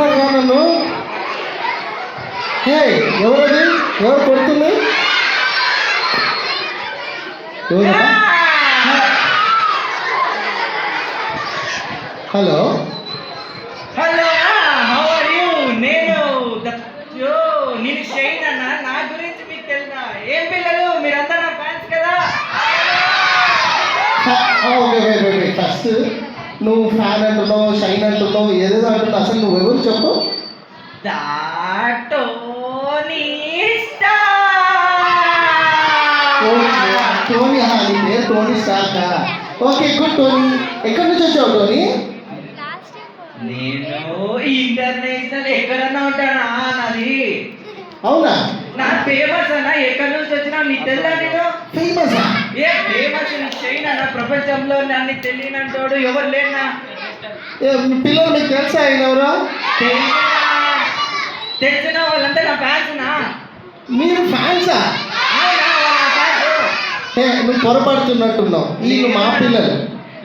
కొడుతున్నారుగా నన్ను. హే, ఎవరది? ఎవరు కొడుతుంది? ఎవరా? Hello hello, how are you? నేను షైన్ అన్న. నా గురించి మీకు తెలుసా? ఏం పిల్లలు, మీరంతా నా ఫ్యాన్స్ కదా. ఫస్ట్ నువ్వు ఫ్యాన్ అంటున్నావు, షైన్ అంటున్నావు, ఏదేదో అంటున్నావు. అసలు నువ్వెవరు చెప్పు. టోనీ టోనీ, నీ పేరు టోనీ స్టార్కా? Okay, good. టోనీ ఎక్కడి నుంచి వచ్చావు టోనీ? నేను ఇంటర్నేషనల్ ఎక్కడన్నా ఉంటానా? నాది అవునా? నా ఫేమస్ అన్న. ఎక్కడి నుంచి వచ్చినా నీకు తెలుసా? నేను ఫేమస్. ఏ ఫేమస్ చైనా అన్న. ప్రపంచంలో నన్ను తెలియనంటోడు ఎవరు లేనా? పిల్లలు మీకు తెలుసా ఆయన ఎవరో? తెలిసిన వాళ్ళంతా నా ఫ్యాన్స్నా. మీరు ఫ్యాన్సా? నువ్వు పొరపడుతున్నట్టున్నావు. వీళ్ళు మా పిల్లలు.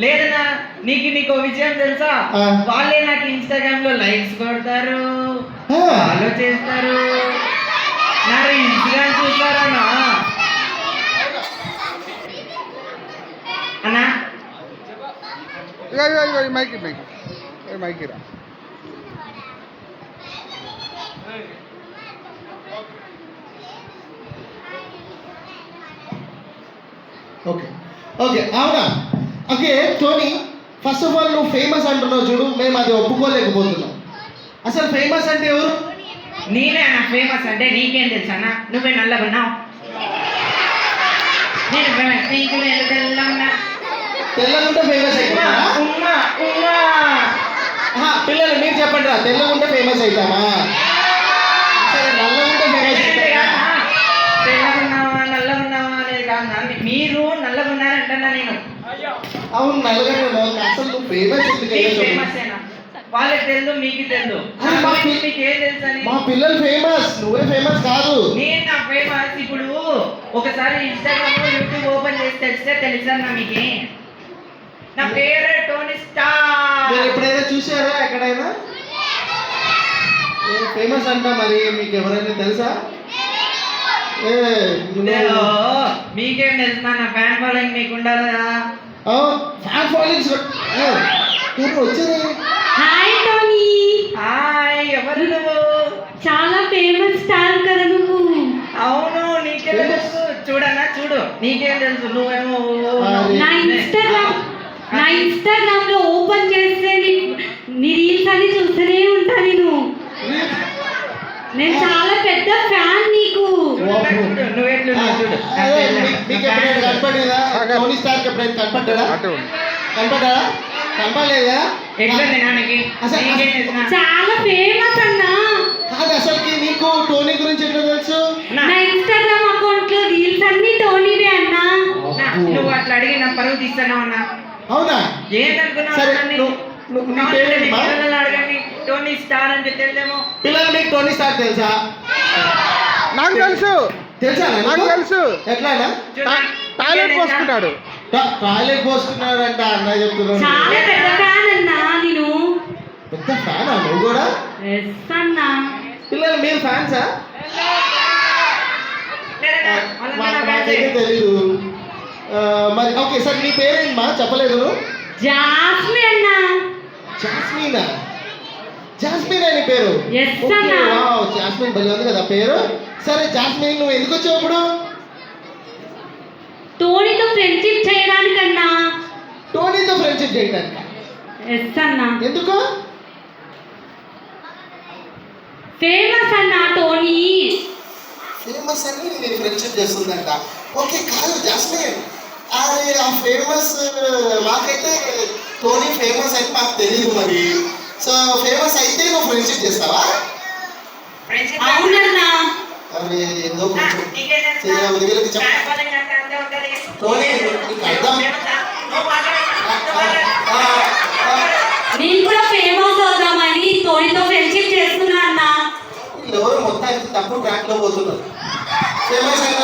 లేదన్నా, నీకు విషయం తెలుసా? వాళ్ళే నాకు ఇన్స్టాగ్రామ్ లో లైక్స్ కొడతారు, ఫాలో చేస్తారు, నా ఇన్స్టాగ్రామ్ చూస్తారన్నా. అన్నా మైకి రా. ఓకే ఓకే, అవునా? Okay Tony, first of all నువ్వు ఫేమస్ అంటున్నావు చూడు, మేము అది ఒప్పుకోలేకపోతున్నాం. అసలు ఫేమస్ అంటే ఎవరు? నేనే అన్న ఫేమస్ అంటే. నీకేం తెలుసు అన్న? నువ్వే నల్లగున్నావు, నేను తెల్లగున్నా. తెల్లగుంటే ఫేమస్ అయిపోతావా? పిల్లలు మీరు చెప్పండి రా, తెల్లగుంటే ఫేమస్ అవుతామా? సరే, నల్లగుంటే ఫేమస్ అవుతావా? తెల్లగున్నావా నల్లగున్నావా అనేది కాదు, మీరు నల్లగున్నారంటున్నా నేను. అవును, నల్లగా. అసలు నువ్వు ఫేమస్ ఫేమస్ అయినా వాళ్ళకి తెలుసు, మీకు తెలుసు. మీకు ఏం తెలుసు అని? మా పిల్లలు ఫేమస్, నువ్వే ఫేమస్ కాదు. నేను నా ఫేమస్. ఇప్పుడు ఒకసారి ఇన్స్టాగ్రామ్ యూట్యూబ్ ఓపెన్ చేసి తెలిస్తే తెలుసా మీకు? నా పేరు టోనీ స్టార్. మీరు ఎప్పుడైనా చూసారా ఎక్కడైనా? ఫేమస్ అంట. మరి మీకు ఎవరైనా తెలుసా? మీకేం తెలుసు? నా ఫ్యాన్ ఫాలోయింగ్ మీకు ఉండాలి కదా. ఫ్యాన్ ఫాలోయింగ్స్ వచ్చేది. Hi Tony. హాయ్, ఎవరు నువ్వు? చాలా ఫేమస్ స్టార్ కదా నువ్వు. అవును, నీకే తెలుసు. చూడన్నా, చూడు, నీకేం తెలుసు? నువ్వేమో నా ఇన్స్టాగ్రామ్ లో ఓపెన్ చేస్తే నీ రీల్స్ అని చూస్తూనే ఉంటా నేను చాలా పెద్ద ఫ్యాన్ నీకు. టోనీ స్టార్ ఎప్పుడైనా కనపడ్డా? కనపడలేదా? చాలా ఫేమస్ అన్నా. కాదు, అసలుకి నీకు టోనీ గురించి ఎట్లా తెలుసు? నా ఇన్స్టాగ్రామ్ అకౌంట్ లో రీల్స్ అన్ని టోనీవే అన్నా. నువ్వు అట్లా అడిగి నా పరువు తీస్తాను అన్నా. అవునా? ఏంటనుకున్నావు? అడగండి, టోనీ స్టార్ అంటే తెలిదేమో. పిల్లలు మీకు టోనీ స్టార్ తెలుసా? నాకు తెలుసు. తెలుసా? నాకు తెలుసు. ఎట్లానా? టాయిలెట్ పోసుకుంటాడు. టాయిలెట్ పోసుకున్నాడంట అన్న చెప్తున్నాడు. చాలా పెద్ద ఫ్యాన్ అన్నా నేను. పెద్ద ఫ్యానా నువ్వు కూడా? ఎస్ అన్నా. పిల్లలు మీరు ఫ్యాన్సా? మాకైతే తెలీదు. మరి ఓకే సార్, నీ పేరేంటమ్మా? చెప్పలేదు. జాస్మిన్ అన్నా. జాస్మినా? జాస్మిన్ అని పేరు? జాస్మిన్ భలే ఉంది కదా పేరు. సరే జాస్మిన్, నువ్వు ఎందుకు వచ్చావు ఇప్పుడు? టోనీతో ఫ్రెండ్షిప్ చేయడానికన్నా. టోనీతో ఫ్రెండ్షిప్ చేయడానికి? ఎస్ అన్నా. ఎందుకు? ఫేమస్ అన్నా టోనీ. ఫేమస్ అని నేను ఫ్రెండ్షిప్ చేస్తుందంట. ఓకే, కాదు జాస్మిన్, అది ఆ ఫేమస్ మాకైతే టోనీ ఫేమస్ అని మాకు తెలియదు. మరి సో ఫేమస్ అయితే నువ్వు ఫ్రెండ్షిప్ చేస్తావా? అవునన్నా. అరే ఏదో కొంచెం వీళ్ళకి టోనీ నీకు అర్థం. నేను కూడా ఫేమస్ అవుదామని టోనీతో ఫ్రెండ్షిప్ చేస్తున్నా అన్న. ఎవరు మొత్తానికి తప్పు ట్రాక్ లో పోతున్నారు. ఫేమస్ అయిన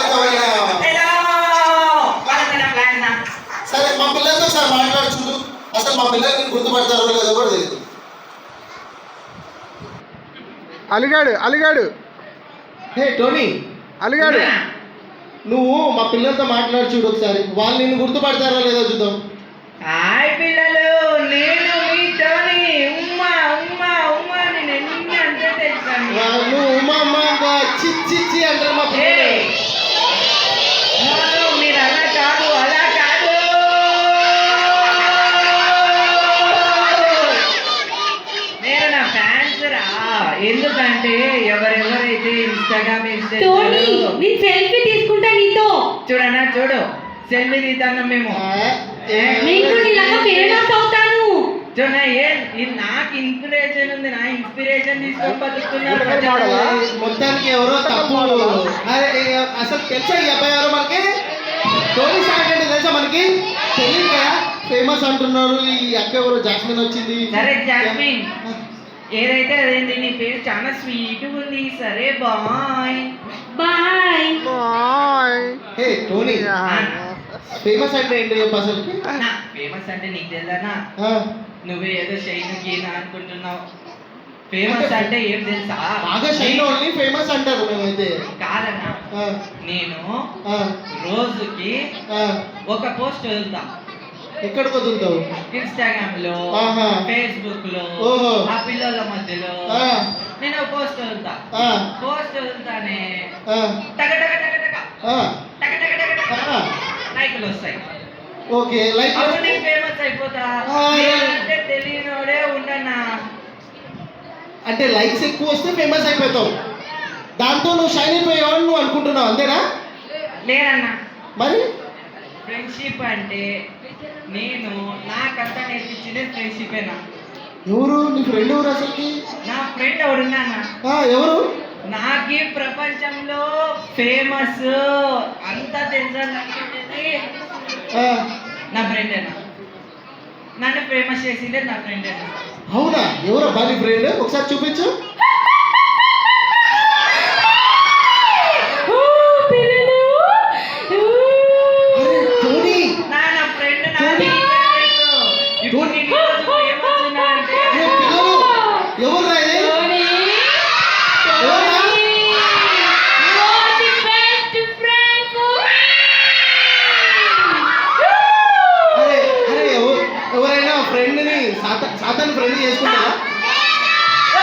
సరే, మా పిల్లలతో సార్ మాట్లాడుచుండు. అసలు మా పిల్లలు నేను గుర్తుపడతారో లేదో కూడా తెలియదు. అలిగాడు హే టోనీ, అలిగాడు. నువ్వు మా పిల్లలతో మాట్లాడి చూడు ఒకసారి, వాళ్ళు నిన్ను గుర్తుపడతారో లేదో చూద్దాం. హాయ్ పిల్లలు, నేను మీ టోనీ. ఉమ్మా ఉమ్మా ఉమ్మా నేను ఎన్ని అంటే తెలుసా మీకు? వాళ్ళు ఉమా అమ్మ ఇంకా చిచ్చి అంటారు మా పిల్లలు. ఏయ్! మీరు అలా కాదు, అలా కాదు. నేను నా ఫ్యాన్స్ రా. ఎందుకంటే ఎవరెవరైతే ఇన్స్టాగ్రామ్ టోనీ నేను సెల్ఫీ తీసుకుంటా నీతో. చూడనా చూడు, సెల్ఫీ తీద్దాం మేము. నేను నీలాగా ఫేమస్ అవుతాను. చూడ నాకు ఇన్స్పిరేషన్ ఉంది, నా ఇన్స్పిరేషన్ తీసుకొని బతుకుతున్నాను. మొత్తానికి ఎవరో తప్పు. అరే, అసలు తెలుసా ఈ అబ్బాయి ఎవరో మనకి? టోనీ సాంగ్ అంటే తెలుసా మనకి? తెలియదు కదా, ఫేమస్ అంటున్నారు. ఈ అక్క ఎవరో జాస్మిన్ వచ్చింది. సరే జాస్మిన్, ఏదైతే అదేంటి, నీ పేరు చాలా స్వీట్ ఉంది. సరే బాయ్ బాయ్. హే టోనీ, ఫేమస్ అంటే ఏంటి చెప్పు అసలుకి? ఫేమస్ అంటే నీకు తెలుసా? ఆ, నువ్వే ఏదో షైన్ గీనా అనుకుంటున్నావు. ఫేమస్ అంటే ఏం తెలుసా? బాగా షైన్ ఓన్లీ ఫేమస్ అంటారు మేమైతే. కాదన్నా, ఆ, నేను ఆ, రోజుకి ఆ. ఒక పోస్ట్ వదులుతా. ఎక్కడ వదులుతావు? ఇన్స్టాగ్రామ్ లో, ఆహా. ఫేస్బుక్ లో, ఓహో. ఆ పిల్లల మధ్యలో ఆ, నేను ఒక పోస్ట్ వదులుతా. ఆ, పోస్ట్ వదులుతానే ఆ, టక టక టక టక ఆ, టక టక టక టక ఆ. లైకులు వస్తాయి. ఓకే, లైక్ అప్పుడు నేను ఫేమస్ అయిపోతా. ఆ, నేనంటే తెలియనోడే ఉండన్నా. అంటే లైక్స్ ఎక్కువ వస్తే ఫేమస్ అయిపోతావు. దాంతో నువ్వు షైన్ అయిపోయావని నువ్వు అనుకుంటున్నావు, అంతేనా? లేదన్నా, మరి ఫ్రెండ్షిప్ అంటే నేను నాకంతా నేర్పించింది ఫ్రెండ్షిపేనా. ఎవరు నీ ఫ్రెండ్? ఎవరు అసలుకి? నా ఫ్రెండ్ ఎవడున్నానా? ఎవరు? నాకు ప్రపంచంలో ఫేమస్ అంతా తెలుసా ఆ, నా ఫ్రెండేనా. నన్ను ఫేమస్ చేసిందే నా ఫ్రెండేనా. అవునా? ఎవరబ్బా నీ ఫ్రెండ్? ఒకసారి చూపించు. అరే, టోనీ. నా ఫ్రెండ్ ఇప్పుడు నేను ఈరోజు ఫేమస్ ఉన్నానంటే అరే, పిల్లలు, ఎవర్రా ఇది? ఎవర్రా? అరే అరే, ఎవరైనా ఫ్రెండ్ని సాతాన్ని ఫ్రెండ్ చేసుకుంటారా?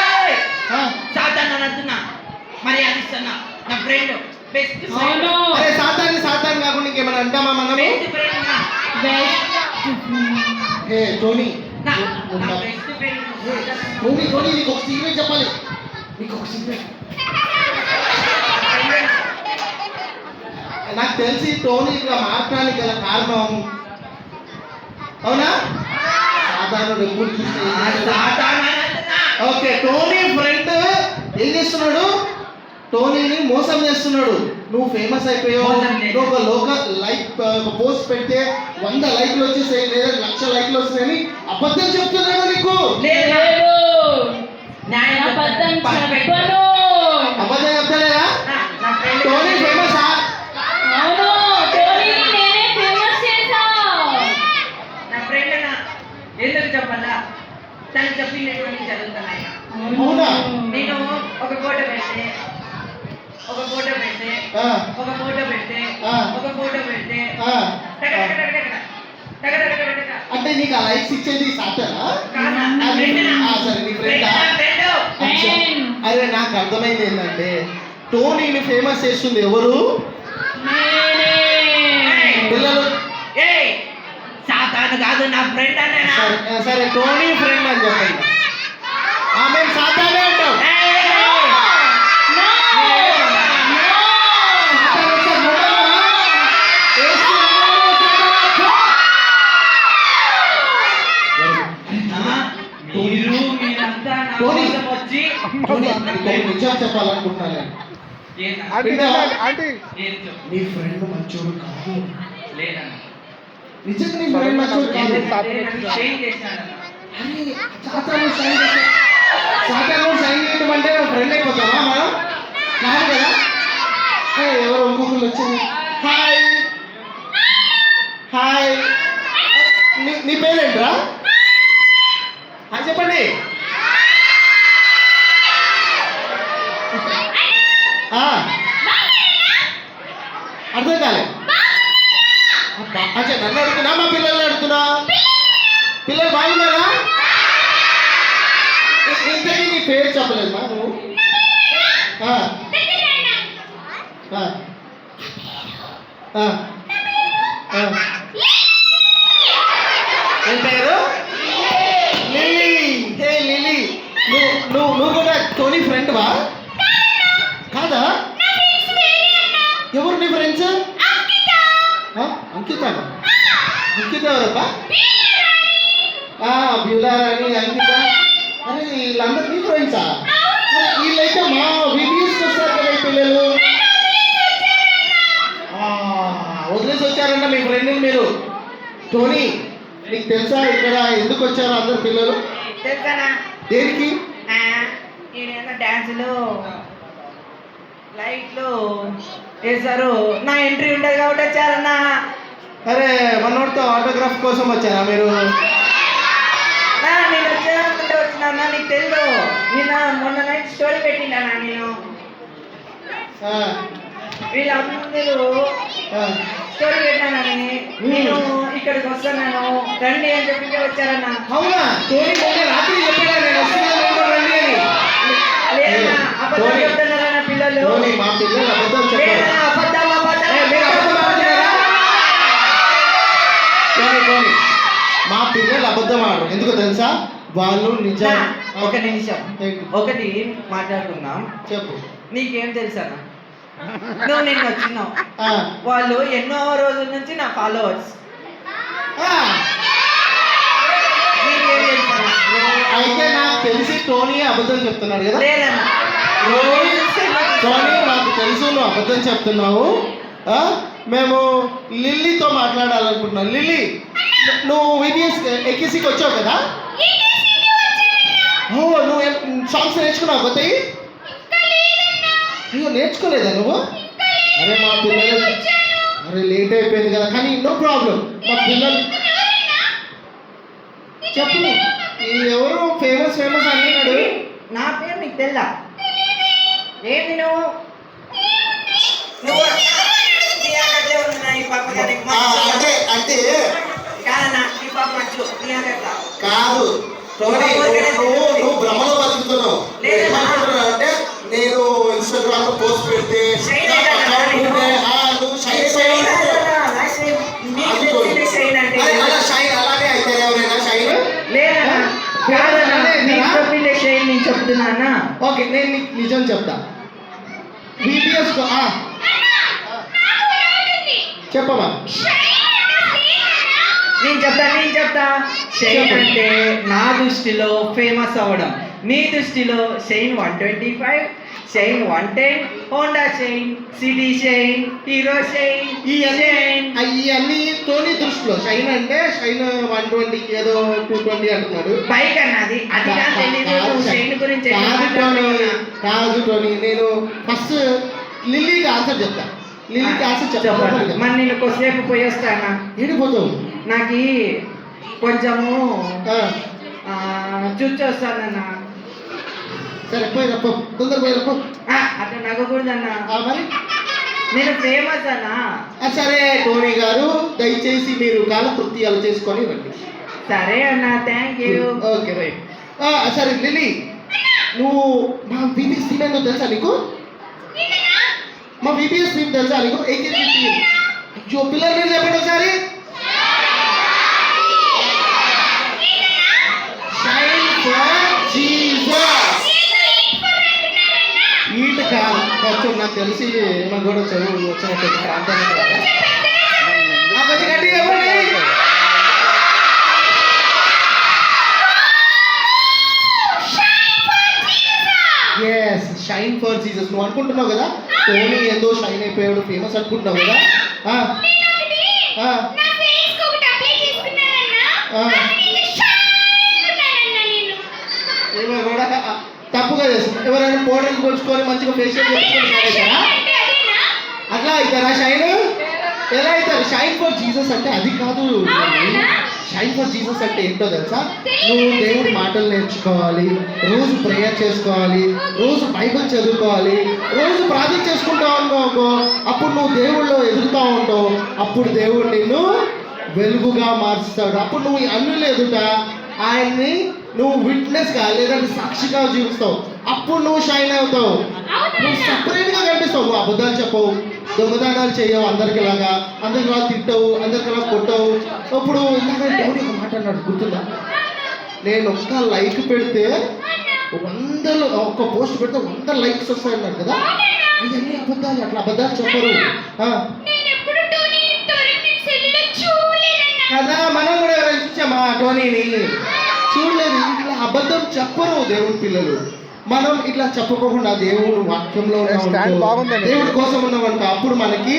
ఏయ్! ఆ, సాతాన్ అనొద్దున్నా, మరి అది ఇస్తున్నా. నా ఫ్రెండ్ బెస్ట్ అరే, సాతాన్ని కాకుండా ఇంకేమైనా అంటామా మనము? బెస్ట్ ఫ్రెండ్ ఏ టోనీ, నా ఉంటా. Best friend. టోనీ నీకు ఒక సీక్రెట్ చెప్పాలి. నీకు ఒక సీక్రెట్. నాకు తెలిసి టోనీ ఇట్లా మారడానికి గల కారణం, అవునా? సాధారణుడు ఎప్పుడు చూస్తే సాతాన్ అనొద్దున్నా. ఓకే, టోనీ ఫ్రెండ్ ఏం చేస్తున్నాడు? టోనీని మోసం చేస్తున్నాడు. నువ్వు ఫేమస్ అయిపోయావు, మోసం చేయలేదు. నువ్వు ఒక పోస్ట్ పెడితే 100 లైక్లు వచ్చేసాయి లేదా 1,00,000 లైక్లు వస్తాయని అబద్ధం చెప్తున్నాడు నీకు. లేదు. న్యాయం అబద్ధం పర్ఫెక్ట్. చెప్పను. అబద్ధం చెప్తలేదా? నా ఫ్రెండ్ టోనీ ఫేమసా? అవును, టోనీని నేనే ఫేమస్ చేశా. నా ఫ్రెండ్ ఎందుకు చెప్పాలా? తను చెప్పింది జరుగుతున్నాయి. అవునా? నేను ఒక ఫోటో పెడితే ఒక ఫోటో పెడితే ఆ, ఒక ఫోటో పెడితే ఆ. ఒక ఫోటో పెడితే ఆ. టక టక టక టక టక టక టక టక. అంటే నీకు ఆ లైక్స్ ఇచ్చేది సాతానా? కాదా? నా అది- ఫ్రెండ్ నా. ఆ, సరే, నీ ఫ్రెండా? ఫ్రెండ్. అచ్చా. అరే, నాకు అర్థమైంది ఏంటంటే టోనీని ఫేమస్ చేస్తుంది ఎవరు? పిల్లలు. ఏయ్, సాతాను కాదు, నా ఫ్రెండ్ అన్నా. సరే, టోనీ ఫ్రెండ్ అని చెప్పండి. ఆమె సాతానే అంటాం. మీరంతా నా టోనీ. కోసం వచ్చి నిజం చెప్పాలనుకుంటున్నాను. ఆంటీ నీ ఫ్రెండ్ మంచోడు కాదు. లేదన్నా. నిజంగా నీ ఫ్రెండ్ మంచోడు కాదు. ఎందుకంటే నన్ను షేర్ చేశాడన్నా. అరే, సాతాను సైన్ చేయడం అంటే ఫ్రెండ్ అయిపోతావా మనం? కాదు కదా. ఎవరు ఇంకొకరు వచ్చారు. హాయ్ హాయ్, నీ పేరేంట్రా? చెప్పండి. అర్థం కాలే అచ్చా నన్ను అడుగుతున్నా మా పిల్లల్ని అడుగుతున్నా పిల్లలు బాగున్నారా ఇంతకీ నీ పేరు చెప్పలేదమ్మా నువ్వు ఆ. ఆ. ఆ. ఆ. ఏం పేరు లిల్లీ. హే లిల్లీ, నువ్వు కూడా టోనీ ఫ్రెండ్ వా కాదా? ఎవరు నీ ఫ్రెండ్స్? అంకిత అంకిత ఎవరబ్బా? బ్యూలారాణి అంకిత. అరే వీళ్ళందరూ నీ ఫ్రెండ్సా? వీళ్ళైతే మా వీడియోస్కి వస్తారు కదా ఈ పిల్లలు. వదిలేసి వచ్చారన్న మీ ఫ్రెండ్ని మీరు. టోనీ నీకు తెలుసా ఇక్కడ ఎందుకు వచ్చారు అందరు పిల్లలు? తెలుసానా? దేనికి? ఈయన డ్యాన్సులు లైట్లు వేశారు, నా ఎంట్రీ ఉంటుంది కాబట్టి వచ్చారన్నా. అరే మనోడితో ఆటోగ్రాఫ్ కోసం వచ్చారా మీరు? నేను వచ్చానంటే వచ్చినా, నీకు తెలుసు. నిన్న మొన్న నైట్ స్టోరీ పెట్టినా నేను. ఆ, వీళ్ళందరూ ఆ. స్టోరీ పెట్టానని నేను ఇక్కడికి వస్తున్నాను రండి అని చెప్పి వచ్చారన్నా. అవునా? టోనీ మొన్న రాత్రి చెప్పాడా నేను వస్తున్నాను రండి అని? లేదన్నా, అబద్ధం చెప్తున్నారన్న పిల్లలు. టోనీ మా పిల్లలు అబద్ధం చెప్పారు. లేదన్నా, అబద్ధం అబద్ధం. మీరు అబద్ధం ఆడుతున్నారా? టోనీ మా పిల్లలు అబద్ధం ఆడరు. ఎందుకు తెలుసా? వాళ్ళు నిజం. ఒక నిమిషం ఏంటి? ఒకటి మాట్లాడుకుందాం. చెప్పు. నీకేం తెలుసన్నా? నువ్వు నిన్న వచ్చినావు, ఆ, వాళ్ళు ఎన్నో రోజుల నుంచి నా ఫాలోవర్స్. ఆ. నీకేం తెలుసన్నా? అయితే నాకు తెలిసి టోనీ అబద్ధం చెప్తున్నాడు కదా? లేదన్నా, టోనీ నాకు తెలుసు నువ్వు అబద్ధం చెప్తున్నావు. మేము లిల్లీతో మాట్లాడాలనుకుంటున్నాం. లిల్లీ, నువ్వు విబిఎస్ ఎక్కిసికి వచ్చావు కదా? ఓ, నువ్వు సాంగ్స్ నేర్చుకున్నావు కొత్తవి? అయ్యో నేర్చుకోలేదా నువ్వు? అరే మా పిల్లలు, అరే లేట్ అయిపోయింది కదా, కానీ నో ప్రాబ్లం. మా పిల్లలు చెప్పు, ఎవరు ఫేమస్ అన్నాడు? నా పేరు నీకు తెల్లా? ఏంది నువ్వు నువ్వు ఈ పాప అంటే అంటే కాదన్నా, ఈ పాప మచ్చు కాదు టోనీ, నువ్వు భ్రమలో బతుకుతున్నావు. ఏమంటున్నావు అంటే నేను ఇన్స్టాగ్రామ్ లో పోస్ట్ పెడితే నువ్వు షైన్ అలా షైన్ అలానే అయితే ఎవరైనా షైన్ లేదన్నా, కాదన్నా, నీకు చెప్పిందే షైన్ నేను చెప్తున్నా. ఓకే నేను నీకు నిజం చెప్తా. బీబీఎస్ చెప్పమా? నేను చెప్తా. షైన్ అంటే నా దృష్టిలో ఫేమస్ అవ్వడం, మీ దృష్టిలో shine 125, shine 110, Honda shine, city shine, hero shine, ఇవన్నీ టోనీ దృష్టిలో షైన్ అంటే షైన్ 120 ఏదో 220 అంటున్నాడు. బైక్ అన్నది అది నాకు తెలీదు. షైన్ గురించి కాదు టోనీ, నేను ఫస్ట్ లిల్లీకి ఆన్సర్ చెప్తా. లిల్లీకి ఆన్సర్ చెప్పాలి. మరి నేను కొద్దిసేపు పోయి వస్తానా? ఏడిపోతావు? నాకు కొంచెము చూచొస్తానన్నా. సరే పోయి రప్ప, తొందర పోయి రప్ప. అట్లా నవ్వకూడదన్నా, మరి నేను ఫేమస్ అన్నా. సరే టోనీ గారు, దయచేసి మీరు కాలకృత్యాలు చేసుకొని రండి. సరే అన్నా, థ్యాంక్ యూ. Okay right. సరే లిల్లీ, నువ్వు మా బీబీఎస్ టీమ్ ఏందో తెలుసా నీకు? మా బీబీఎస్ టీమ్ తెలుసా నీకు? AKG team. అయ్యో పిల్లలు మీరు చెప్పండి ఒకసారి. Shine for Jesus. ఈట కాదు, కొంచెం నాకు తెలిసి ఏమో కూడా చదువు వచ్చినట్టు ప్రాంతానికి కదా. కొంచెం గట్టిగా చెప్పండి. Yes, Shine for Jesus. నువ్వు అనుకుంటున్నావు కదా టోనీ ఏదో షైన్ అయిపోయాడు ఫేమస్ అనుకుంటున్నావు కదా? ఏమో కూడా తప్పుగా చేస్తుంది. ఎవరైనా పౌడర్ కొలుచుకొని మంచిగా ఫేషియల్ చేసుకొని అవుతారా? అట్లా అవుతారా షైన్? ఎలా అవుతారు? షైన్ ఫర్ జీసస్ అంటే అది కాదు. షైన్ ఫర్ జీసస్ అంటే ఏంటో తెలుసా? నువ్వు దేవుడి మాటలు నేర్చుకోవాలి, రోజు ప్రేయర్ చేసుకోవాలి, రోజు బైబిల్ చదువుకోవాలి, రోజు ప్రార్థన చేసుకుంటా ఉన్నావు, అప్పుడు నువ్వు దేవుళ్ళో ఎదుగుతూ ఉంటావు. అప్పుడు దేవుడు నిన్ను వెలుగుగా మార్చుతాడు. అప్పుడు నువ్వు అన్నులు ఎదుట ఆయన్ని నువ్వు విట్నెస్గా లేదంటే సాక్షిగా జీవిస్తావు. అప్పుడు నువ్వు షైన్ అవుతావు. నువ్వు సపరేట్గా కనిపిస్తావు. నువ్వు అబద్ధాలు చెప్పవు, దొంగదానాలు చేయవు, అందరికిలాగా అందరికిలా తిట్టవు, అందరికిలా కొట్టవు. ఇప్పుడు ఇందాక దేవుడు ఒక మాట అన్నాడు, గుర్తుందా? నేను ఒక్క లైక్ పెడితే 100 ఒక్క పోస్ట్ పెడితే 100 లైక్స్ వస్తాయన్నారు కదా. ఇవన్నీ అబద్ధాలు, అట్లా అబద్ధాలు చెప్పరు కదా. మనం కూడా ఎవరైనా చూసామా టోనీని? చూడలేదు. ఇట్లా అబద్ధం చెప్పరు దేవుడి పిల్లలు. మనం ఇట్లా చెప్పుకోకుండా దేవుడు వాక్యంలో దేవుడి కోసం ఉన్నామంట, అప్పుడు మనకి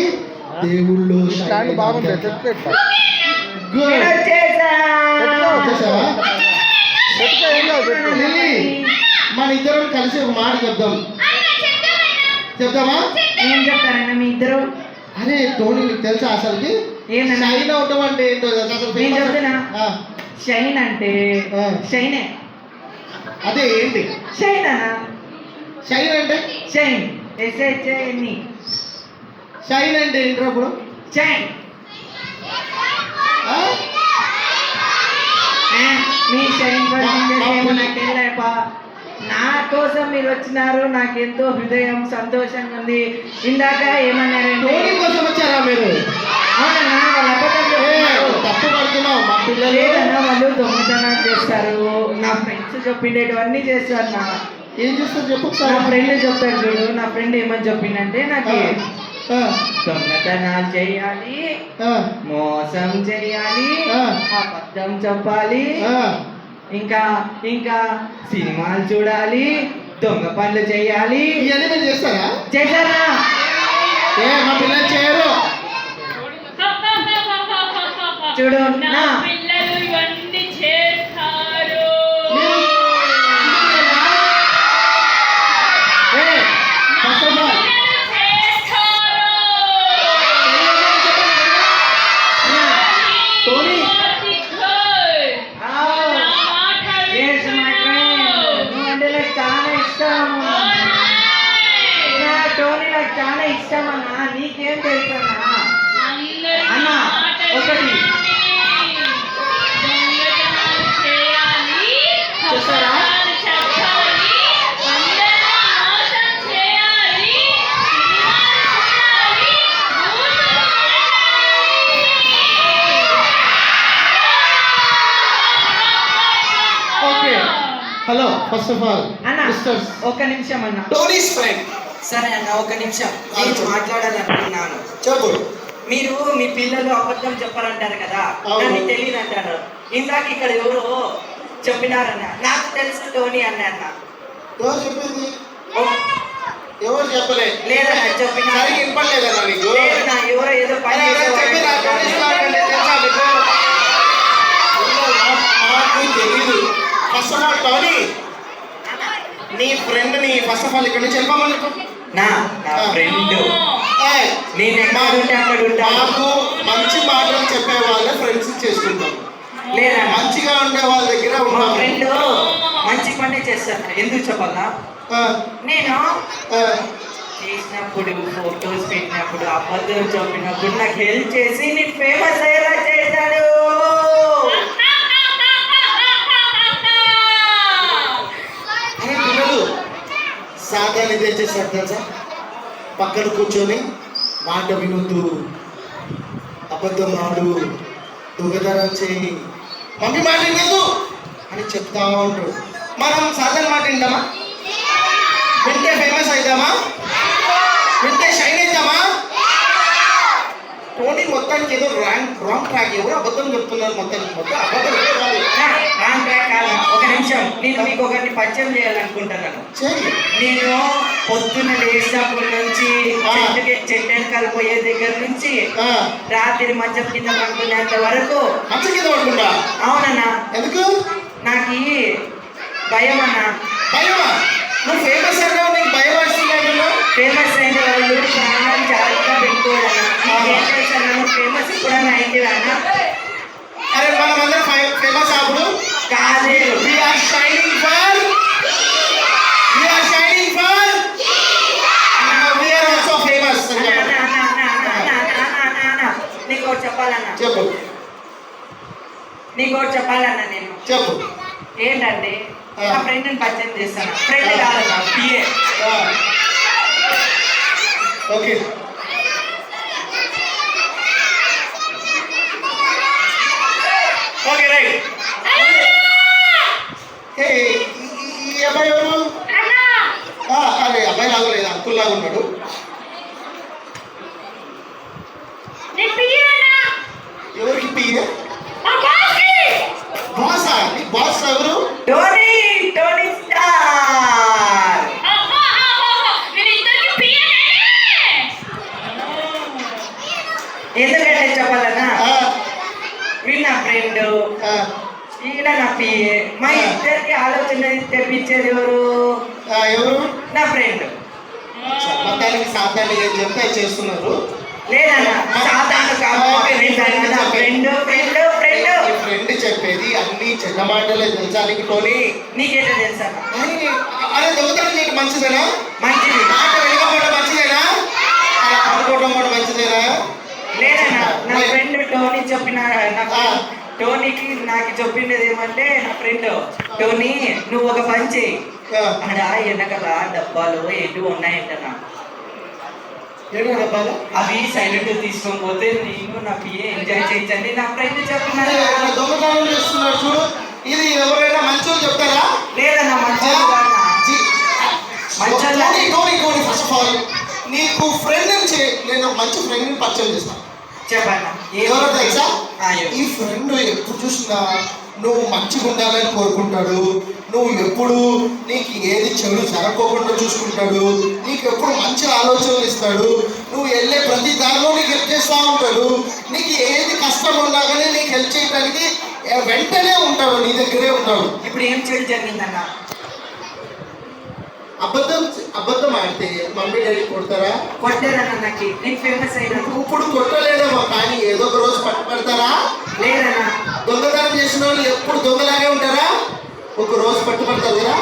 దేవుళ్ళు మన ఇద్దరం కలిసి ఒక మాట చెప్దామా? ఏం చెప్తారన్నా మీ ఇద్దరు? అరే టోనీ, నీకు తెలుసా అసలుకి షైన్ అవటం అంటే ఏంటో అసలు? నేను చెప్తున్నా, షైన్ అంటే షైనే. అదే ఏంటి షైన్ అన్న? షైన్ అంటే షైన్ SHINE. షైన్ అంటే ఏంటో అప్పుడు? షైన్ మీ షైన్ నాకు నా కోసం మీరు వచ్చినారు. నాకెంతో హృదయం సంతోషంగా ఉంది. ఇందాక ఏమన్నారంటే కోసం వచ్చారా మీరు? అవునన్నా, వాళ్ళు అబద్ధం చెప్తున్నారు. తప్పు పడుతున్నావు. మా పిల్లలు లేదన్నా, వాళ్ళు దొంగతనాలు చేస్తారు. నా ఫ్రెండ్స్ చెప్పిండేటివన్నీ చేస్తారు. నా ఏం చేస్తారు చెప్పు. నా ఫ్రెండ్ చెప్తాడు చూడు. నా ఫ్రెండ్ ఏమని చెప్పిందంటే, నాకు దొంగతనాలు చేయాలి, మోసం చేయాలి, అబద్ధం చెప్పాలి, ఇంకా ఇంకా సినిమాలు చూడాలి, దొంగ పనులు చేయాలి. ఇవన్నీ మీరు చేస్తారా? చేశారా? మా పిల్లలు చేయరు. చూడు నా పిల్లలు ఇవన్నీ చేస్తారు. చాలా ఇష్టం అన్నా. నీకేం తెలుసు అన్నా? ఒకటి చూస్తారా? Okay, hello. First of all అన్న ఒక నిమిషం అన్న. Tony's friend. సరే అన్న, ఒక నిమిషం నేను మాట్లాడాలనుకున్నాను. చెప్పు. మీరు మీ పిల్లలు అబద్ధం చెప్పారంటారు కదా, నాకు తెలియదు అంటారు. ఇందాక ఇక్కడ ఎవరు చెప్పినారన్న, నాకు తెలుసు టోనీ అన్న. ఎవరు చెప్పింది? ఎవరు చెప్పలే? లేదన్నా, చెప్పినా. వినపడలేదన్నా నీకు? లేదన్నా, ఎవరో ఏదో పని తెలీదు. ఫస్ట్ ఆఫ్ ఆల్ టోనీ, నీ ఫ్రెండ్ ని ఫస్ట్ ఆఫ్ ఆల్ ఇక్కడ నుంచి వెళ్ళిపోమని నా ఫ్రెండ్. నేను ఎక్కడుంటే అక్కడ ఉంటా. మాకు మంచి మాటలు చెప్పే వాళ్ళే ఫ్రెండ్స్ చేసుకుంటాం. లేదా మంచిగా ఉండే వాళ్ళ దగ్గర మా ఫ్రెండ్ మంచి పనే చేస్తాను. ఎందుకు చెప్పాలా? నేను చేసినప్పుడు, ఫోటోస్ పెట్టినప్పుడు, అబద్ధం చెప్పినప్పుడు నాకు హెల్ప్ చేసి నేను ఫేమస్ అయ్యేలా చేశాడు. అరే పిల్లలు సాధారణ ఇదేం చేస్తారు తెలుసా? పక్కన కూర్చొని మాట వినొద్దు, అబద్ధం ఆడు, దొంగతనం చేయి, మమ్మీ మాట వినదు అని చెప్తా ఉంటాడు. మనం సాధారణ మాట వింటామా? వింటే ఫేమస్ అవుతామా? వింటే షైన్ అవుతామా? టోనీ మొత్తానికి ఏదో రాంగ్ ట్రాక్. ఎవరు అబద్ధం చెప్తున్నారు? మొత్తానికి మొత్తం అబద్ధం చెప్పాలి. రాంగ్ ట్రాక్ కాదు. ఒక నిమిషం, నేను మీకు ఒకరిని పరిచయం చేయాలనుకుంటున్నాను. నేను పొద్దున్న లేచినప్పటి నుంచి చెట్టెనకాల పోయే దగ్గర నుంచి రాత్రి మంచం కింద పడుకునేంత వరకు. మంచం కింద పడుకుంటా? అవునన్నా. ఎందుకు? నాకు భయం అన్నా. భయమా? నువ్వు ఫేమస్ అన్నావు, నీకు భయం వస్తుంది. ఫేమస్ అయిన వాళ్ళు ప్రాణాలు జాగ్రత్తగా పెట్టుకోవాలన్నా. ఫేమస్ ఎప్పుడన్నా అయితే అన్నా. అరే మనం అందరం కాదు. We are shining for. We are shining for. We are also famous. అని చెప్పండి. నీకు ఒకటి చెప్పాలన్నా, చెప్పు నీకు ఒకటి చెప్పాలన్నా నేను. చెప్పు. ఏంటంటే నా ఫ్రెండ్ని పరిచయం చేస్తాను. ఫ్రెండ్ కాదన్నా, PA. Okay. Okay right. Hey, ఈ అబ్బాయి ఎవరు? అరే అబ్బాయి లాగా లేదు, అంకుల్ లాగా ఉన్నాడు. ఎవరికి పిఏ? బాసా? నీ బాస్ ఎవరు? Tony, Tony star. ఎందుకంటే చెప్పాలన్నా, ఆ, వీడు నా ఫ్రెండ్, ఆ, ఈయన నా పిఏ. మా ఇద్దరికి ఆలోచన తెప్పించేది ఎవరు? ఎవరు? నా ఫ్రెండ్. మొత్తానికి సాధారణ ఏం చెప్తే అది చేస్తున్నారు. లేదన్నా, సాధారణ కాబట్టి నా ఫ్రెండ్ ఫ్రెండ్ ఫ్రెండ్. ఈ ఫ్రెండ్ చెప్పేది అన్ని చెడ్డ మాటలే తెలుసా నీకు టోనీ? నీకేంటో తెలుసా? అరే దొంగతనం చేయడం మంచిదేనా? మంచిది. మాట వెళ్ళకపోవడం మంచిదేనా? అలా అనుకోవడం కూడా మంచిదేనా? లేదన్నా, నా ఫ్రెండ్ టోనీ చెప్పిన టోనీకి నాకు చెప్పిండేది ఏమంటే, నా ఫ్రెండ్ టోనీ నువ్వు ఒక పని చేయి, ఆడ వెనకాల డబ్బాలు ఏంటి ఉన్నాయంటన్నా, ఏమో డబ్బాలు? అవి సైలెంట్ తీసుకొని పోతే నేను నా పిఏ ఎంజాయ్ చేయొచ్చని నా ఫ్రెండ్ అరే, చెప్తున్నాడు. ఆయన దొంగతనం చేస్తున్నాడు చూడు. ఇది ఎవరైనా మంచోళ్ళు చెప్తారా? లేదన్నా, మంచిది మంచోళ్ళ. టోనీ ఫస్ట్ ఆఫ్ ఆల్ నీకు ఫ్రెండ్ నుంచి నేను ఒక మంచి ఫ్రెండ్ని పరిచయం చేస్తాను. చెప్పన్నా. ఎవరో తెలుసా? ఎవరు? ఈ ఫ్రెండ్ ఎప్పుడు చూసినా నువ్వు మంచిగా ఉండాలని కోరుకుంటాడు. నువ్వు ఎప్పుడు నీకు ఏది చెడు జరగకోకుండా చూసుకుంటాడు. నీకు ఎప్పుడు మంచి ఆలోచనలు ఇస్తాడు. నువ్వు వెళ్ళే ప్రతి దానిలో నీకు హెల్ప్ చేస్తూ ఉంటాడు. నీకు ఏది కష్టం ఉన్నా కానీ నీకు హెల్ప్ చేయడానికి వెంటనే ఉంటాడు, నీ దగ్గరే ఉంటాడు. ఇప్పుడు ఏం చెడు జరిగిందన్నా? అబద్ధం ఆడితే మమ్మీ డాడీ కొడతారా? కొట్టారన్నా, నాకు నేను ఫేమస్ అయినా. ఇప్పుడు కొట్టలేదేమో కానీ ఏదో ఒక రోజు పట్టుబడతారా? లేదన్నా. దొంగతనం చేసిన వాళ్ళు ఎప్పుడు దొంగలాగే ఉంటారా? ఒక రోజు పట్టుబడతారు కదా,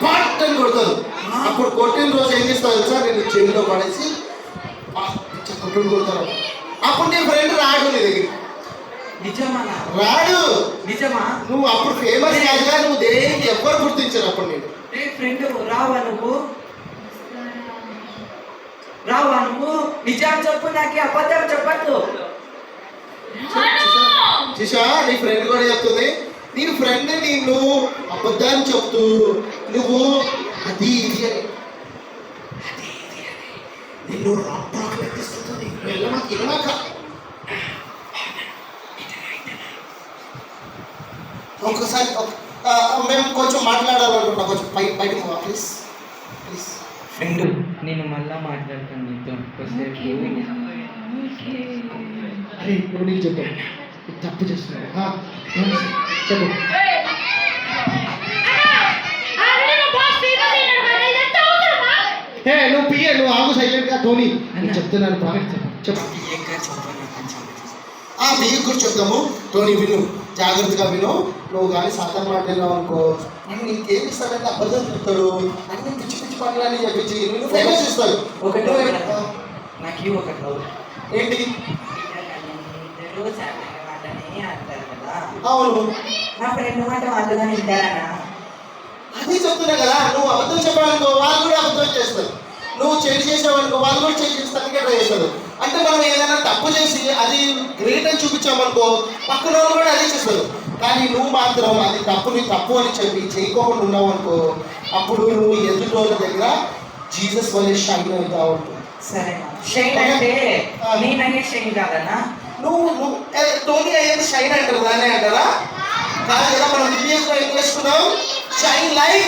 పాట్ అని కొడతారు. అప్పుడు కొట్టిన రోజు ఏం చేస్తారు తెలుసా? నేను జైల్లో పడేసి కొట్టుడు కొడతారు. అప్పుడు నీ ఫ్రెండ్ రాడు నీ దగ్గర. నిజమా? రాడు. నిజమా? నువ్వు అప్పుడు ఫేమస్ కాదుగా, నువ్వు దేనికి ఎవ్వరు గుర్తించరు అప్పుడు నేను. ఫ్రెండ్ రావా నువ్వు? రావా నువ్వు? నిజం చెప్పు, నాకు అబద్ధం చెప్పద్దు. చూసా, నీ ఫ్రెండ్ కూడా చెప్తుంది. నీ ఫ్రెండ్ నిన్ను అబద్ధాన్ని చెప్తూ నువ్వు అది ఇది అని నిన్ను రాక్ లెక్కిస్తుంది. వెళ్ళమాక వెళ్ళమాక. ఒక్కసారి మేము కొంచెం మాట్లాడాలనుకుంటా, కొంచెం బయటకు పో ప్లీజ్ ప్లీజ్. ఫ్రెండ్, నేను మళ్ళా మాట్లాడతాను నీతో కొద్దిసేపు. అరే ఇప్పుడు నీకు చెప్పాను, తప్పు చేస్తున్నాడు. చెప్పు. హే నువ్వు పియ్య, నువ్వు ఆగు సైలెంట్గా. టోనీ నేను చెప్తున్నాను, ప్రాజెక్ట్ చెప్పు. పియ్య కూడా చెప్తాము. టోనీ విను, జాగ్రత్తగా విను. నువ్వు కానీ సాధారణ మాట్లాడినావు అనుకో, నేను నీకేమి ఇస్తానంటే అబద్ధం చెప్తాడు. అన్ని పిచ్చి పిచ్చి పనులని చెప్పించి నేను ఫేమస్ ఇస్తాడు. ఒకటి నాకు ఒక ఏంటి? మాటని అంటారు కదా. అవును, నా ఫ్రెండ్ మాట వాళ్ళుగా వింటారన్నా. అదే చెప్తున్నా కదా. నువ్వు అబద్ధం చెప్పాలనుకో వాళ్ళు కూడా అబద్ధం చేస్తారు. నువ్వు చెడు చేసావనుకో వాళ్ళు కూడా చెడు చేస్తానికి ట్రై చేస్తారు. అంటే మనం ఏదైనా తప్పు చేసి అది గ్రేట్ అని చూపించామనుకో పక్కన వాళ్ళు కూడా అదే చేస్తారు. కానీ నువ్వు మాత్రం అది తప్పుని తప్పు అని చెప్పి చేయకోకుండా ఉన్నావు అనుకో, అప్పుడు నువ్వు ఎదుటి వాళ్ళ దగ్గర జీసస్ వల్లే షైన్ అవుతా ఉంటుంది. సరే, షైన్ అంటే నేననే షైన్ కాదన్నా. నువ్వు టోనీ అయ్యేది షైన్ అంటారు, దాన్ని అంటారా? కాదు కదా. మనం ఇంగ్లీష్లో ఏం చేసుకున్నాం? Shine like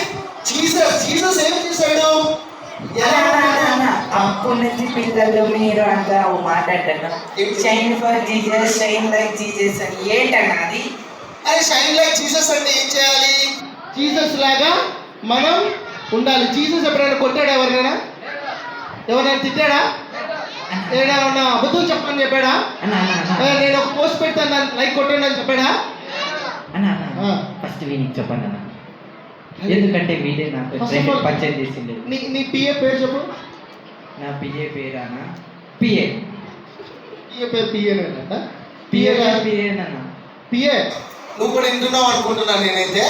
Jesus. జీసస్ ఏం చేశాడు? అప్పటి నుంచి పిల్లలు మీరు అంతా మాట్లాడతాను. Shine for Jesus, shine like Jesus అని ఏంటన్నా అది? అరే షైన్ లైక్ జీసస్ అంటే ఏం చేయాలి? జీసస్ లాగా మనం ఉండాలి. జీసస్ ఎప్పుడైనా కొట్టాడా? ఎవరైనా తిట్టాడా? ఏదైనా అబద్ధం చెప్పని చెప్పాడా? అన్నా నేను ఒక పోస్ట్ పెడతాను, లైక్ కొట్టండి అని చెప్పాడా? అన్నా ఫస్ట్ ఫస్ట్ వీనికి చెప్పండి అన్న, ఎందుకంటే వీడే నాకు First of all, పరిచయం చేసింది. నీ పిఏ పేరు చెప్పు. నా పిఏ పేరానా? పిఏ పిఏ పేరు పిఏనేనంట. పిఏ పిఏ పిఏనన్నా. పిఏ నువ్వు కూడా వింటున్నావు అనుకుంటున్నాను నేనైతే.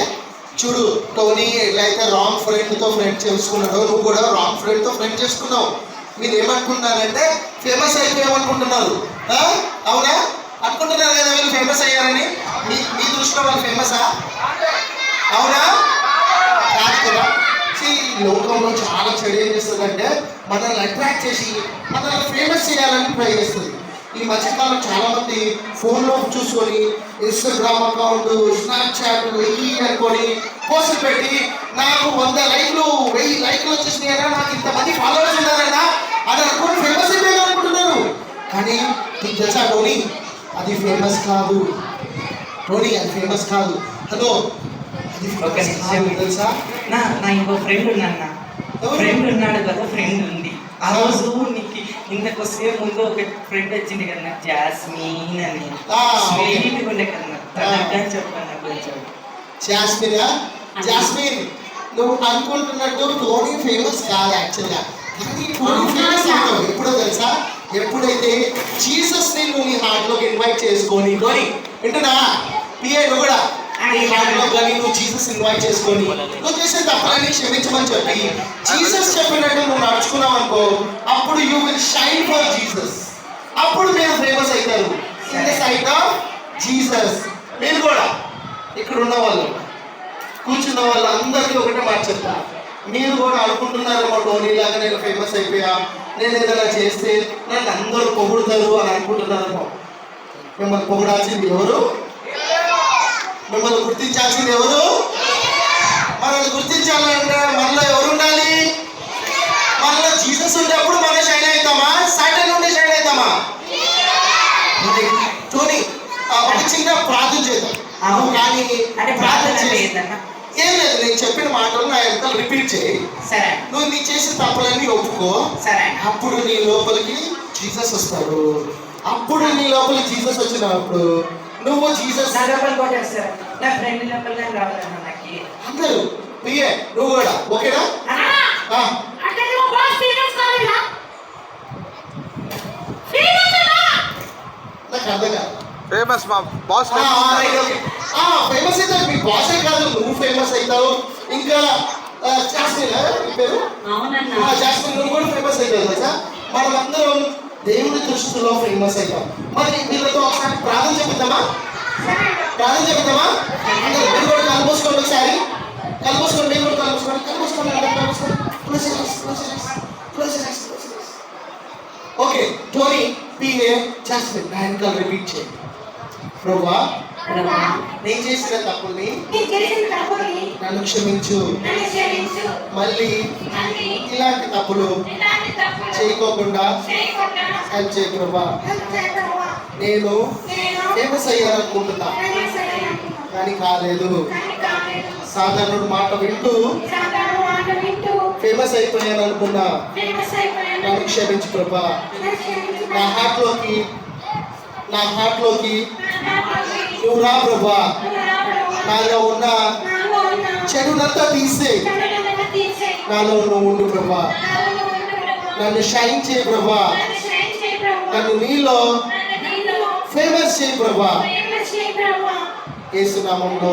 చూడు, టోనీ ఎట్లా అయితే రాంగ్ ఫ్రెండ్తో ఫ్రెండ్ చేసుకున్నాడో నువ్వు కూడా రాంగ్ ఫ్రెండ్తో ఫ్రెండ్ చేసుకున్నావు. మీరు ఏమనుకుంటున్నారంటే ఫేమస్ అయిపోయామనుకుంటున్నారు. అవునా? అనుకుంటున్నారు కదా వీళ్ళు ఫేమస్ అయ్యారని. మీ దృష్టిలో వాళ్ళు ఫేమసా? అవునా? కాదు కదా. ఈ లోకంలో చాలా చెడు ఏం చేస్తుందంటే మనల్ని అట్రాక్ట్ చేసి మనల్ని ఫేమస్ చేయాలని ట్రై చేస్తుంది. ఈ మధ్యకాలం చాలా మంది ఫోన్లో చూసుకొని ఇన్స్టాగ్రామ్ అకౌంట్, స్నాప్చాట్ అనుకొని పోస్టులు పెట్టి నాకు 100 లైక్లు 1000 లైక్లు వచ్చేసినాయనా, నాకు ఇంతమంది ఫాలోవర్స్ ఉన్నారన్నా అని అనుకుని ఫేమస్ అయిపోయారు అనుకుంటున్నారు. కానీ నీకు తెలుసా టోనీ, అది ఫేమస్ కాదు. టోనీ అది ఫేమస్ కాదు. హలో, అది ఒక ఫేమస్ కాదు, నిమిషం. తెలుసా? నా ఇంకో ఫ్రెండ్ ఉన్నాడు. ఫ్రెండ్ ఉన్నాడు కదా, ఫ్రెండ్ ఉంది. ఆ రోజు నీకు ఇంతకొస్తే ముందు ఒక ఫ్రెండ్ వచ్చింది కదా, జాస్మిన్ అని. స్వీట్ ఉండే కదా, తనగా చెప్పాను కొంచెం. జాస్మిన్ నువ్వు అనుకుంటున్నట్టు టోనీ ఫేమస్ కాదు యాక్చువల్గా. కానీ టోనీ ఫేమస్ అవుతావు ఎప్పుడో తెలుసా? ఎప్పుడైతే జీసస్ ని నువ్వు నీ హార్ట్లోకి ఇన్వైట్ చేసుకొని, టోనీ వింటున్నా? పిఏ నువ్వు కూడా నీ హార్ట్లో కానీ నువ్వు జీసస్ ఇన్వైట్ చేసుకొని నువ్వు చేసే తప్పులన్నీ క్షమించమని చెప్పి జీసస్ చెప్పినట్టు నువ్వు నడుచుకున్నావు అనుకో, అప్పుడు you will shine for Jesus. అప్పుడు మీరు ఫేమస్ అవుతారు in the sight of Jesus. మీరు కూడా ఇక్కడ ఉన్న వాళ్ళు, కూర్చున్న వాళ్ళు అందరికీ ఒకటే మాట చెప్తా. మీరు కూడా అనుకుంటున్నారు మా టోనీ లాగా నేను ఫేమస్ అయిపోయా, నేను ఏదైనా చేస్తే నన్ను అందరూ పొగుడుతారు అని అనుకుంటున్నారు. మిమ్మల్ని పొగడాల్సింది ఎవరు? మిమ్మల్ని గుర్తించాల్సింది ఎవరు? మనల్ని గుర్తించాలంటే మనలో ఎవరు ఉండాలి? మనలో జీసస్ ఉండేప్పుడు మనం షైన్ అవుతామా? సాటన్ ఉంటే షైన్ అవుతామా? టోనీ ఒక చిన్న ప్రార్థన చేద్దాం. నువ్వు కానీ ప్రార్థన చేసి ఏం లేదు, నేను చెప్పిన మాటలు నా ఎంత రిపీట్ చేయి. సరే. నువ్వు నీ చేసిన తప్పులన్నీ ఒప్పుకో. సరే. అప్పుడు నీ లోపలికి జీసస్ వస్తాడు. అప్పుడు నీ లోపలికి జీసస్ వచ్చినప్పుడు నువ్వు జీసస్ నా లోపల కొట్టేస్తారు. నా ఫ్రెండ్ లోపల నేను రావాలన్నా నాకు. అందరూ పిఏ నువ్వు కూడా ఓకేనా? అంటే నువ్వు బాస్ ఫేమస్ కావాలా? ఫేమస్ అన్నా? నాకు అర్థం కాదు. ఫేమస్ మా బాస్ ఫేమస్ అయితే మీ బాసే కాదు, నువ్వు ఫేమస్ అవుతావు. ఇంకా జాస్మిన్ నీ పేరు? అవునన్నా. జాస్మిన్ నువ్వు కూడా ఫేమస్ అవుతావు తెలుసా? మనం అందరం దేవుడి దృష్టిలో ఫేమస్ అవుతాం. మరి వీళ్ళతో ఒకసారి ప్రార్థన చెప్తామా? ప్రార్థన చెప్తామా? అంటే మీరు కూడా కలుపుకోండి, ఒకసారి కలుపుకోండి, మీరు కూడా కలుపుకోండి. ఓకే, టోనీ, పిఏ, జాస్మిన్ నా వెనకాల రిపీట్ చేయండి. ప్రభువా, నేను చేసిన తప్పుల్ని నన్ను క్షమించు. మళ్ళీ ఇలాంటి తప్పులు చేయకోకుండా హెల్ప్ చేయి ప్రభా. నేను ఫేమస్ అయ్యాలనుకుంటున్నా కానీ కాలేదు. సాధారణ మాట వింటూ ఫేమస్ అయిపోయాను అనుకున్నా. నన్ను క్షమించు ప్రభా. నా హార్ట్లోకి నువ్వు రా ప్రభా. నాలో ఉన్న చెడునంతా తీసే నాలో నువ్వు ఉండు ప్రభా. నన్ను షైన్ చేయి ప్రభా. నన్ను నీలో ఫేమస్ చేయి ప్రభా. యేసు నామములో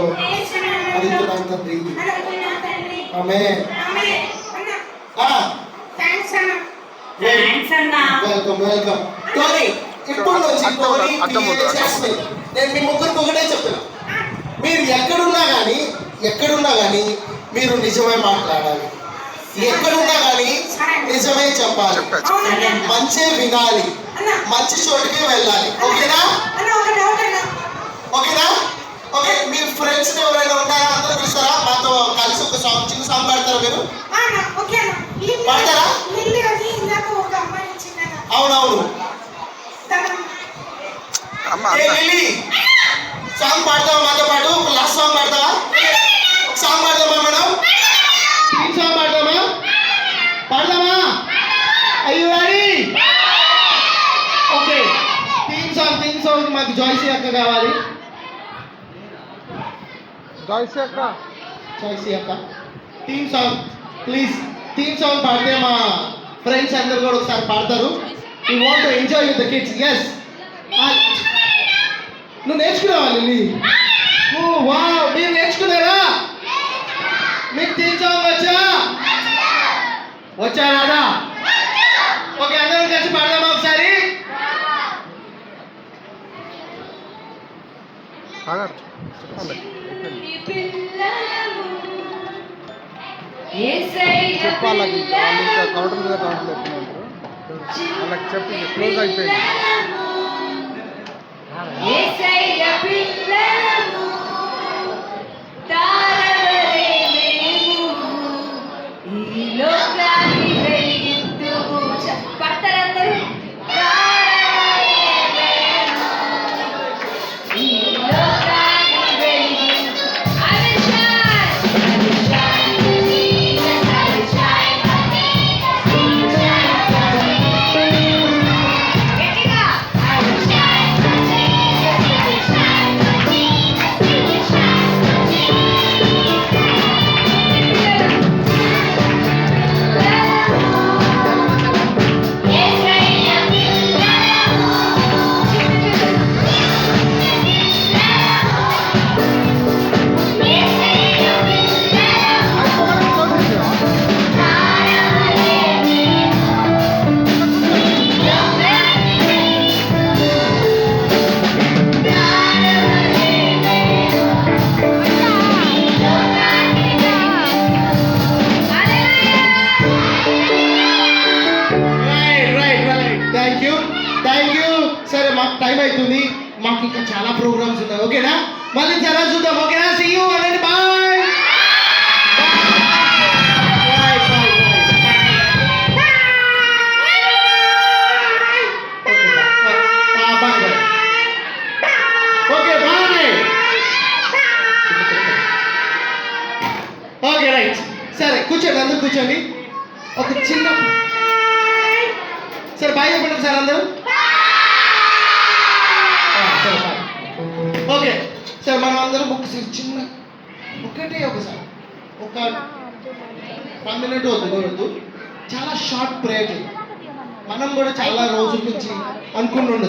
అడుగుతున్నాను తండ్రి, ఆమేన్. Welcome welcome. టోనీ, ఇప్పుడు నుంచి టోనీ, పిఏ, జాస్మిన్, నేను మీ ముగ్గురికి ఒకటే చెప్తున్నా. మీరు ఎక్కడున్నా కానీ మీరు నిజమే మాట్లాడాలి. ఎక్కడున్నా కానీ నిజమే చెప్పాలి. మంచి వినాలి, మంచి చోటుకి వెళ్ళాలి. ఓకేనా? ఓకేనా? ఓకే, మీ ఫ్రెండ్స్ ఎవరైనా ఉన్నారా? అందరూ పిలుస్తారా? మాతో కలిసి ఒక సాంగ్, చిన్న సాంగ్ పాడతారా మీరు? పాడతారా? అవునవును. సాంగ్ పాడతావా మాతో పాటు? లాస్ట్ సాంగ్ పాడతావా? ఒక సాంగ్ పాడదామా మేడం? టీమ్ సాంగ్ పాడదామా? పాడదామా? అయ్యో రెడీ? ఓకే, టీమ్ సాంగ్ మాకు జాయ్సీ అక్క కావాలి. జాయిస్ అక్క చాయిసీ అక్క theme song please theme song పాడితే మా ఫ్రెండ్స్ అందరు కూడా ఒకసారి పాడతారు. You want to enjoy with the kids. Yes నువ్వు నేర్చుకున్నావా లిల్లీ? ఓ వావ్, మీరు నేర్చుకున్నారా? మీకు థీమ్ సాంగ్ వచ్చా రాదా? ఓకే, అందరం కలిసి పాడదామా ఒకసారి? సాగర్ చెప్పండి చెప్పాలి వాళ్ళు ఇంకా కౌంటర్ మీద కౌంటర్ ఎత్తున్నారు వాళ్ళకి చెప్పి క్లోజ్ అయిపోయింది. సరే మాకు టైం అవుతుంది, మాకు ఇంకా చాలా ప్రోగ్రామ్స్ ఉన్నాయి. ఓకేనా? మళ్ళీ తర్వాత చూద్దాం. ఓకేనా? సీ యూ అనండి. Bye. Okay bye. Okay right. సరే కూర్చోండి, అందరూ కూర్చోండి. ఒక చిన్న సరే బాయ్ చెప్పండి సార్ అందరూ. ఓకే సార్, మనం అందరం ఒకసారి చిన్న ఒకటే ఒకసారి ఒక 1 minute వద్దు, చాలా షార్ట్ ప్రేయర్. మనం కూడా చాలా రోజుల నుంచి అనుకుంటుండదు